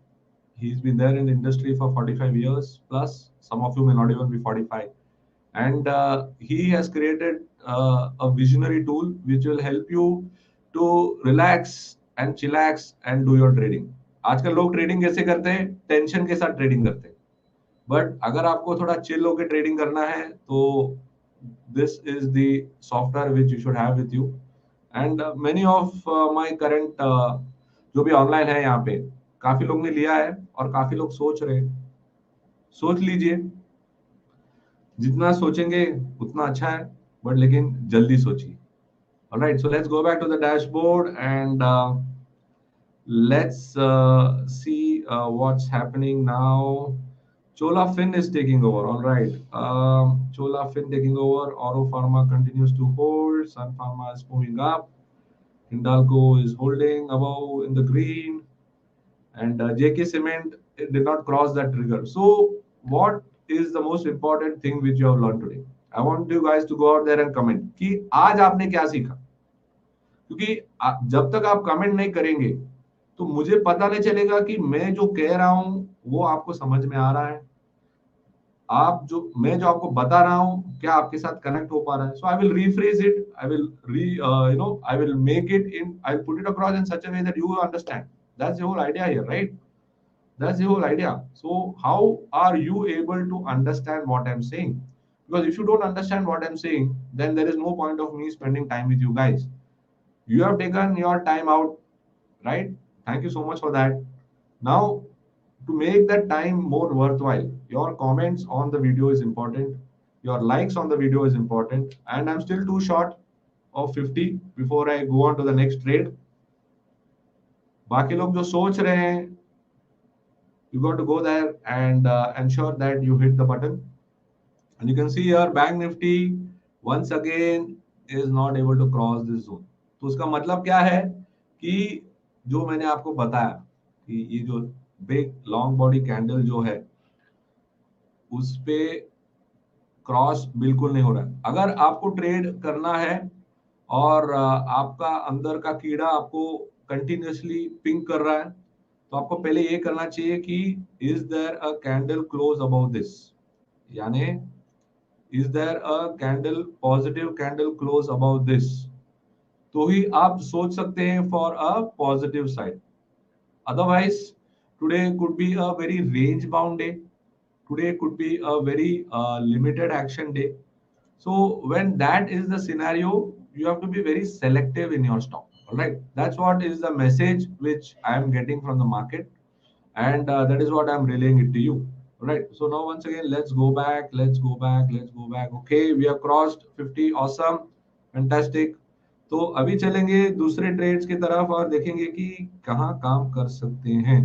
He's been there in the industry for 45 years plus. Some of you may not even be 45. And he has created a visionary tool which will help you to relax and chillax and do your trading. आजकल लोग trading कैसे करते हैं? Tension के साथ trading करते हैं. But अगर आपको थोड़ा चिल होकर ट्रेडिंग करना है तो this is the software which you should have with you. And many of my current जो भी ऑनलाइन है यहाँ पे, काफी लोग ने लिया है और काफी लोग सोच रहे हैं. सोच लीजिए, जितना सोचेंगे उतना अच्छा है, बट लेकिन जल्दी सोचिए. All right, so let's go back to the dashboard and let's see what's happening now. Chola Fin is taking over. All right. Chola Fin taking over. Oro Pharma continues to hold. Sun Pharma is moving up. Hindalco is holding above in the green. And JK Cement, it did not cross that trigger. So, what is the most important thing which you have learned today? I want you guys to go out there and comment कि आज आपने क्या सीखा, क्योंकि जब तक आप comment नहीं करेंगे तो मुझे पता नहीं चलेगा कि मैं जो कह रहा हूं वो आपको समझ में आ रहा है, आप जो मैं जो आपको बता रहा हूं क्या आपके साथ कनेक्ट हो पा रहा है. So I will rephrase it, I will I will make it in, I will put it across in such a way that you will understand. That's the whole idea here, right? That's the whole idea. So how are you able to understand what I'm saying? Because if you don't understand what I'm saying, then there is no point of me spending time with you guys. You have taken your time out, right? Thank you so much for that. Now, to make that time more worthwhile, your comments on the video is important. Your likes on the video is important. And I'm still too short of 50 before I go on to the next trade. बाकी लोग जो सोच रहे हैं, you got to go there and ensure that you hit the button. And you can see here Bank Nifty once again is not able to cross this zone. तो उसका मतलब क्या है कि जो मैंने आपको बताया कि ये जो बिग लॉन्ग बॉडी कैंडल जो है उस पे क्रॉस बिल्कुल नहीं हो रहा है. अगर आपको ट्रेड करना है और आपका अंदर का कीड़ा आपको कंटिन्यूअसली पिंग कर रहा है तो आपको पहले ये करना चाहिए कि is there a candle close about this, यानी is there a candle positive candle close about this, तो ही आप सोच सकते हैं for a positive side. Otherwise today could be a very range bound day, today could be a very limited action day. So when that is the scenario, you have to be very selective in your stock. All right, that's what is the message which I am getting from the market, and that is what I am relaying it to you. All right, so now once again let's go back, let's go back, let's go back. Okay, we have crossed 50. Awesome, fantastic. तो अभी चलेंगे दूसरे trades की तरफ और देखेंगे कि कहाँ काम कर सकते हैं.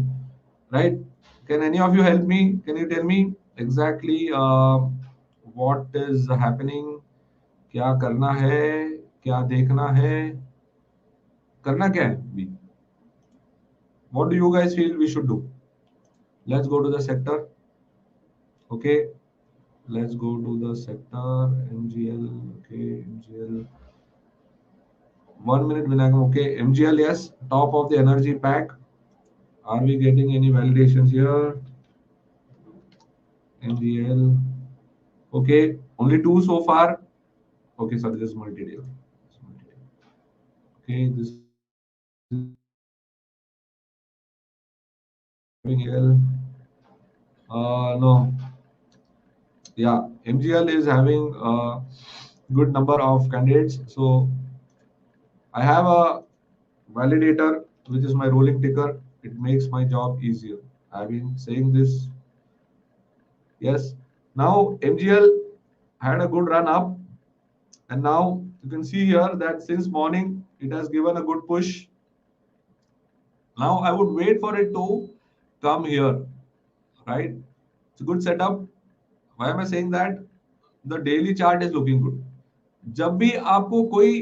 Right? Can any of you help me? Can you tell me exactly what is happening? क्या करना है, क्या देखना है, करना क्या है भी? What do you guys feel we should do? Let's go to the sector. Okay, let's go to the sector. MGL. Okay, MGL. 1 minute, Vinagam. Okay, MGL. Yes, top of the energy pack. Are we getting any validations here? MGL. Okay, only two so far. Okay, sorry, this is multi-day. Okay, this is MGL. No. Yeah, MGL is having a good number of candidates. So I have a validator, which is my rolling ticker. It makes my job easier. I've been saying this. Yes. Now MGL had a good run up. And now you can see here that since morning, it has given a good push. Now I would wait for it to come here, right? It's a good setup. Why am I saying that? The daily chart is looking good. जब भी आपको कोई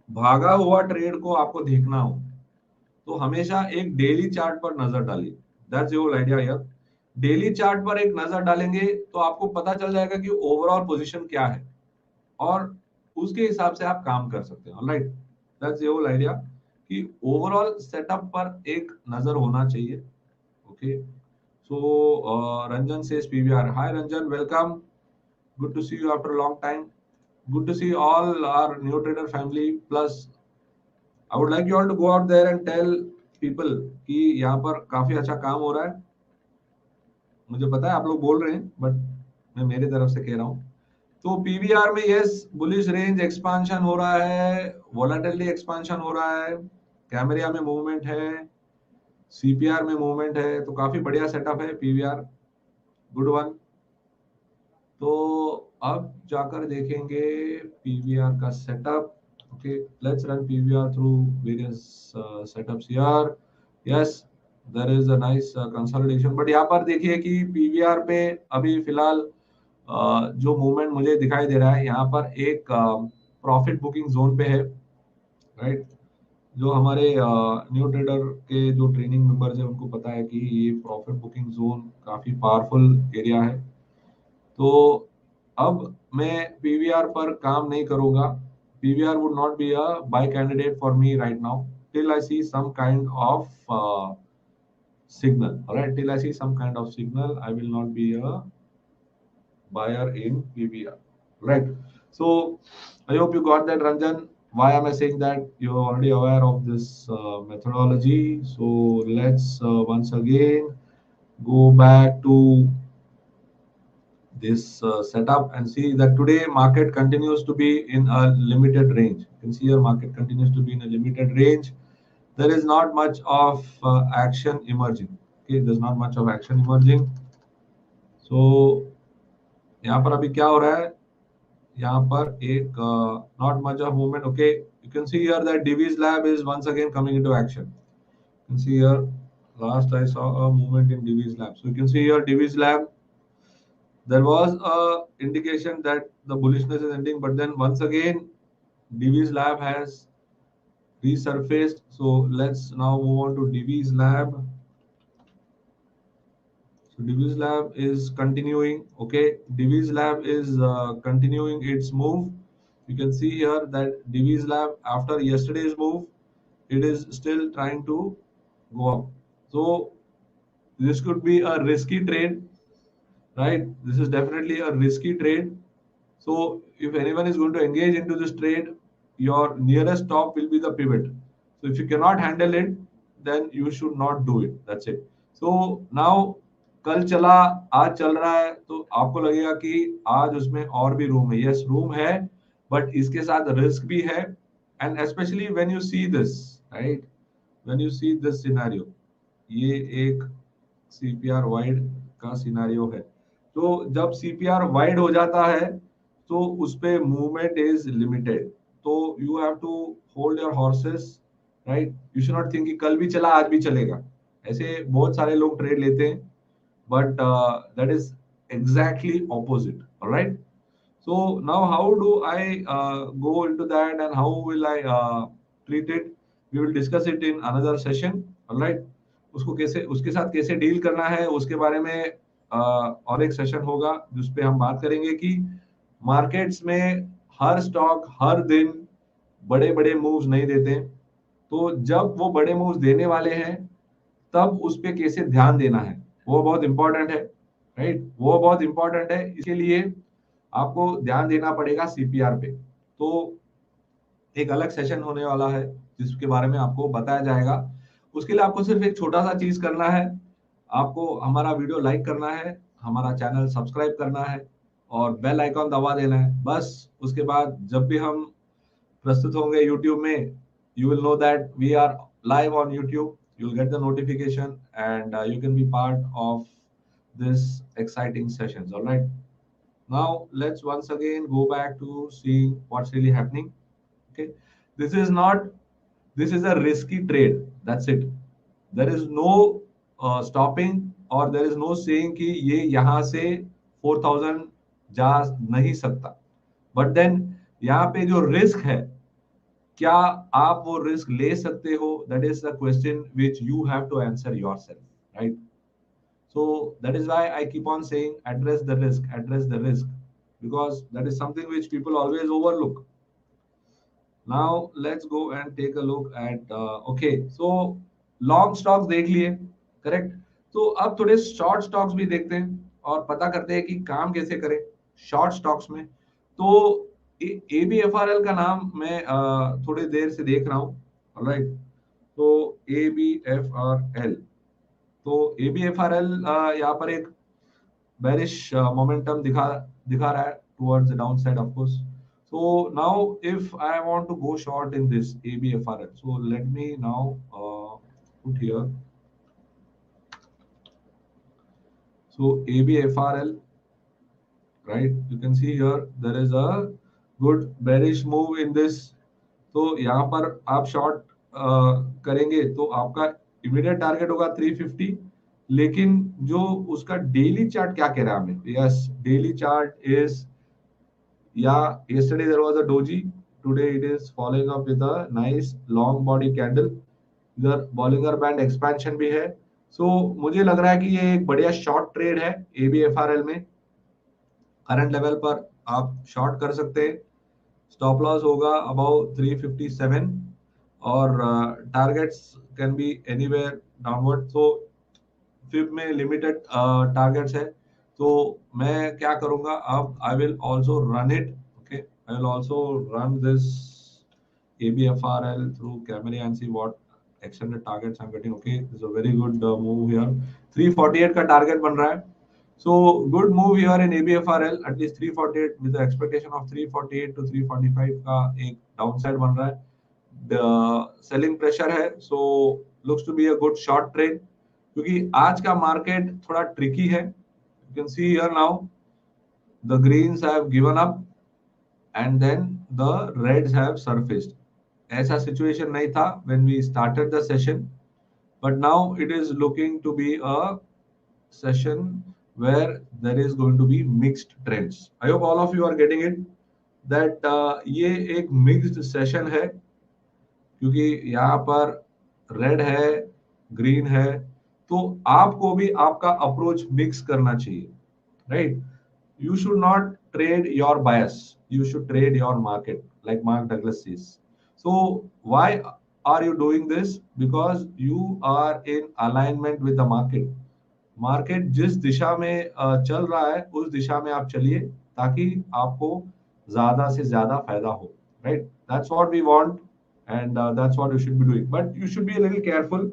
भागा हुआ trade को आपको देखना हो तो हमेशा एक डेली चार्ट पर नजर डालिए. That's the whole idea here. Daily chart पर एक नजर डालेंगे तो आपको पता चल जाएगा कि ओवरऑल पोजीशन क्या है और उसके हिसाब से आप काम कर सकते हैं. Alright, that's the whole idea कि ओवरऑल सेटअप पर एक नजर होना चाहिए. Okay, so Ranjan says PVR. Hi Ranjan, welcome. Good to see you after a long time. Good to see all our NeoTrader family. Plus, I would like you all to go out there and tell people कि यहाँ पर काफी अच्छा काम हो रहा है. मुझे पता है आप लोग बोल रहे हैं, बट मैं मेरे तरफ से कह रहा हूँ. तो पीवीआर में यस, बुलिश रेंज एक्सपांशन हो रहा है, वोलाटिलिटी एक्सपांशन हो रहा है, कैमरिया में मूवमेंट है, सीपीआर में मूवमेंट है, तो काफी बढ़िया सेटअप है पीवीआर. Good one. तो अब जाकर देखेंगे पीवीआर का setup. Okay, let's run PVR through various setups here. Yes, there is a nice consolidation, but यहाँ पर देखिए कि पीवीआर पे अभी फिलहाल जो मूवमेंट मुझे दिखाई दे रहा है, यहाँ पर एक प्रॉफिट बुकिंग जोन पे है, राइट। जो हमारे न्यू ट्रेडर के जो ट्रेनिंग मेंबर्स हैं उनको पता है कि ये प्रॉफिट बुकिंग जोन काफी पावरफुल एरिया है। तो अब मैं पीवीआर पर काम नहीं करूंगा। PVR would not be a buy candidate for me right now till I see some kind of signal. All right, till I see some kind of signal, I will not be a buyer in PVR. Right. So I hope you got that, Ranjan. Why am I saying that? You're already aware of this methodology. So let's once again go back to this setup and see that today market continues to be in a limited range. You can see your market continues to be in a limited range. There is not much of action emerging. Okay, there's not much of action emerging. So यहाँ पर अभी क्या हो रहा है, यहाँ पर एक not much of movement. Okay, you can see here that Divi's lab is once again coming into action. You can see here last I saw a movement in Divi's lab. So you can see here Divi's lab, there was a indication that the bullishness is ending, but then once again Divi's lab has resurfaced. So let's now move on to Divi's lab. So Divi's lab is continuing. Okay, Divi's lab is continuing its move. You can see here that Divi's lab after yesterday's move, it is still trying to go up. So this could be a risky trade, right? This is definitely a risky trade. So if anyone is going to engage into this trade, your nearest stop will be the pivot. So if you cannot handle it, then you should not do it. That's it. So now कल चला, आज चल रहा है, तो आपको लगेगा कि आज उसमें और भी रूम है। यस, रूम है, बट इसके साथ रिस्क भी है। And specially when you see this, right, when you see this scenario, ये एक सीपीआर वाइड का सिनेरियो है। तो जब सीपीआर वाइड हो जाता है तो उस पे मूवमेंट इज लिमिटेड। तो you have to hold your horses, right. You should not think कि कल भी चला आज भी चलेगा। ऐसे बहुत सारे लोग ट्रेड लेते हैं, but that is exactly opposite. All right. So now how do I go into that and how will I treat it? We will discuss it in another session. All right. उसको कैसे, उसके साथ कैसे deal करना है, उसके बारे में और एक सेशन होगा जिस पे हम बात करेंगे कि मार्केट्स में हर स्टॉक हर दिन बड़े बड़े मूव्स नहीं देते। तो जब वो बड़े मूव्स देने वाले हैं तब उस पे कैसे ध्यान देना है, वो बहुत इंपॉर्टेंट है, राइट। वो बहुत इंपॉर्टेंट है, इसके लिए आपको ध्यान देना पड़ेगा सीपीआर पे। तो एक अलग सेशन होने वाला है जिसके बारे में आपको बताया जाएगा। उसके लिए आपको सिर्फ एक छोटा सा चीज करना है, आपको हमारा वीडियो लाइक करना है, हमारा चैनल सब्सक्राइब करना है और बेल आइकॉन दबा देना है। बस उसके बाद जब भी हम प्रस्तुत होंगे YouTube में, you will know that we are live on YouTube. You'll get the notification and you can be part of this exciting sessions. All right. Now let's once again go back to seeing what's really happening. Okay. This is not, this is a risky trade. That's it. There is no stopping or there is no saying कि ये यहाँ से 4000 जा नहीं सकता। But then यहाँ पे जो रिस्क है, क्या आप वो रिस्क ले सकते हो? That is the question which you have to answer yourself, right. So that is why I keep on saying address the risk, because that is something which people always overlook. Now let's go and take a look at okay. So long stocks देख लिए, correct. तो अब थोड़े short stocks भी देखते हैं और पता करते हैं कि काम कैसे करें शॉर्ट स्टॉक्स में। तो एबीएफआरएल का नाम मैं थोड़ी देर से देख रहा हूँ, राइट। तो एबीएफआरएल, तो एबीएफआरएल यहाँ पर एक बेरिश मोमेंटम दिखा दिखा रहा है towards the down side of course. So now if I want to go short in this ABFRL, so let me now put here. So ABFRL, right? You can see here there is a good bearish move in this. तो यहाँ पर आप short करेंगे तो आपका immediate target होगा 350, लेकिन जो उसका डेली चार्ट क्या कह रहा है हमें? Yes, daily chart is, yeah, yesterday there was a doji. Today it is following up with a nice long body candle. इधर बॉलिंगर बैंड एक्सपेंशन भी है. सो मुझे लग रहा है कि ये एक बढ़िया शॉर्ट ट्रेड है एबीएफआरएल में. करंट लेवल पर आप शॉर्ट कर सकते हैं. स्टॉप लॉस होगा अबाउट 357 और targets can be anywhere downward. So fib में लिमिटेड टारगेट्स है. तो मैं क्या करूंगा अब, I will also run it. Okay, I will also run this ABFRL through Camry and see what extended targets I'm getting. Okay, this is a very good move here. 348 का target बन रहा है. So good move here in ABFRL, at least 348 with the expectation of 348 to 345 का एक downside बन रहा है. Selling pressure है, so looks to be a good short trade. क्योंकि आज का मार्केट थोड़ा ट्रिकी है. You can see here now the greens have given up and then the reds have surfaced. ऐसा सिचुएशन नहीं था when we started the session, but now it is looking to be a session where there is going to be mixed trends. I hope all of you are getting it that ये एक mixed session है, क्योंकि यहाँ पर red है, green है, तो आपको भी आपका अप्रोच मिक्स करना चाहिए, right? You should not trade your bias. You should trade your market, like Mark Douglas says. So why are you doing this? Because you are in alignment with the market. Market जिस दिशा में चल रहा है उस दिशा में आप चलिए, ताकि आपको ज्यादा से ज्यादा फायदा हो, right? That's what we want and that's what you should be doing, but you should be a little careful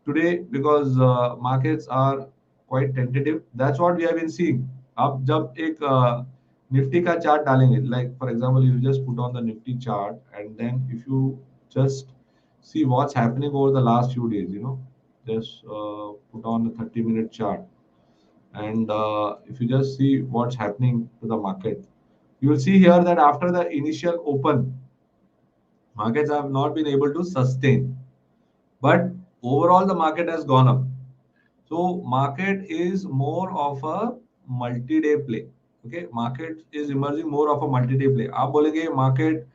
today because markets are quite tentative. That's what we have been seeing. आप जब एक Nifty का chart डालेंगे, like for example you just put on the nifty chart and then if you just see what's happening over the last few days, just put on a 30-minute chart and if you just see what's happening to the market, you will see here that after the initial open, markets have not been able to sustain, but overall the market has gone up. So market is more of a multi-day play. Okay, market is emerging more of a multi-day play. आप बोलेंगे market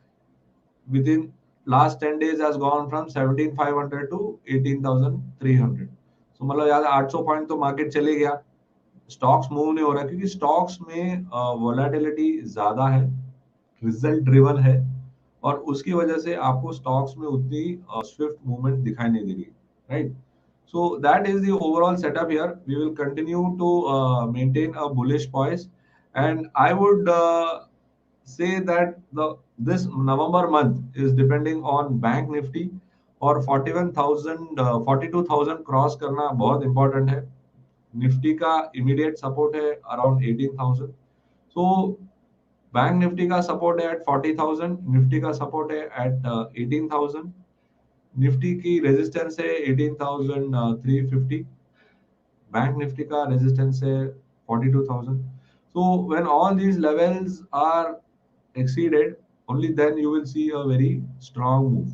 within last 10 days has gone from 17,500 to 18,300. So मतलब यार 800 point तो market चले गया. Stocks move नहीं हो रहा क्योंकि स्टॉक्स में वोलेटिलिटी ज्यादा है, रिजल्ट ड्रिवन है, और उसकी वजह से आपको स्टॉक्स में उतनी स्विफ्ट मूवमेंट दिखाई नहीं दे रही, right? So that is the overall setup here. We will continue to maintain a bullish poise, and I would say that this November month is depending on Bank Nifty, और 41,000 42,000 cross करना बहुत important है. Nifty का immediate support है around 18,000. So bank Nifty का support है eight 40,000, Nifty का support है एट 18,000, निफ्टी की रेजिस्टेंस है 18,350, बैंक निफ्टी का रेजिस्टेंस है 42,000. So when all these levels are exceeded, only then you will see a very strong move.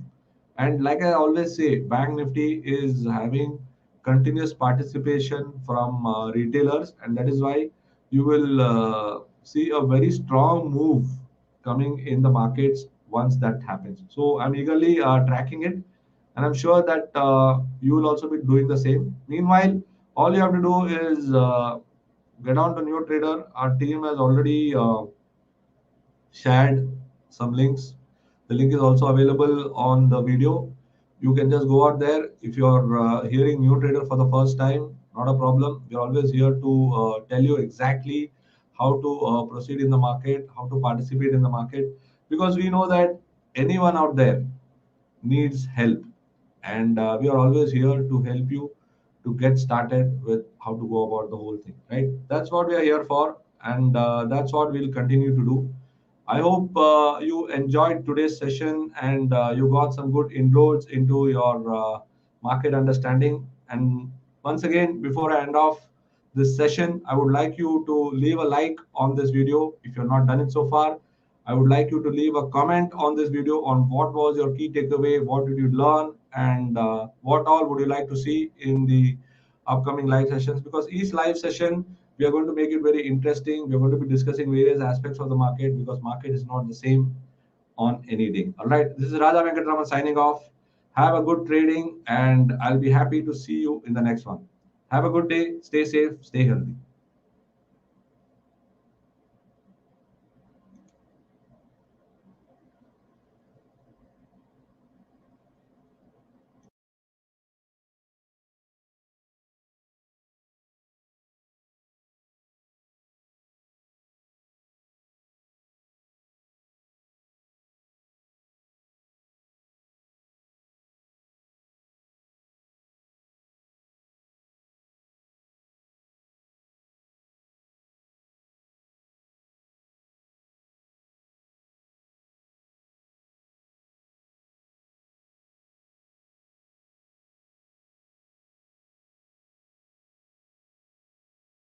And like I always say, Bank Nifty is having continuous participation from retailers, and that is why you will see a very strong move coming in the markets once that happens. So I'm eagerly tracking it, and I'm sure that you will also be doing the same. Meanwhile, all you have to do is get on to NeoTrader. Our team has already shared some links. The link is also available on the video. You can just go out there. If you're hearing NeoTrader for the first time, not a problem. We're always here to tell you exactly how to proceed in the market, how to participate in the market, because we know that anyone out there needs help, and we are always here to help you to get started with how to go about the whole thing, right? That's what we are here for, and that's what we'll continue to do. I hope you enjoyed today's session and you got some good inroads into your market understanding. And once again, before I end off this session, I would like you to leave a like on this video if you're not done it so far. I would like you to leave a comment on this video on what was your key takeaway, what did you learn, and what all would you like to see in the upcoming live sessions, because each live session we are going to make it very interesting. We are going to be discussing various aspects of the market, because market is not the same on any day. All right, this is Raja Venkatraman signing off. Have a good trading, and I'll be happy to see you in the next one. Have a good day. Stay safe. Stay healthy.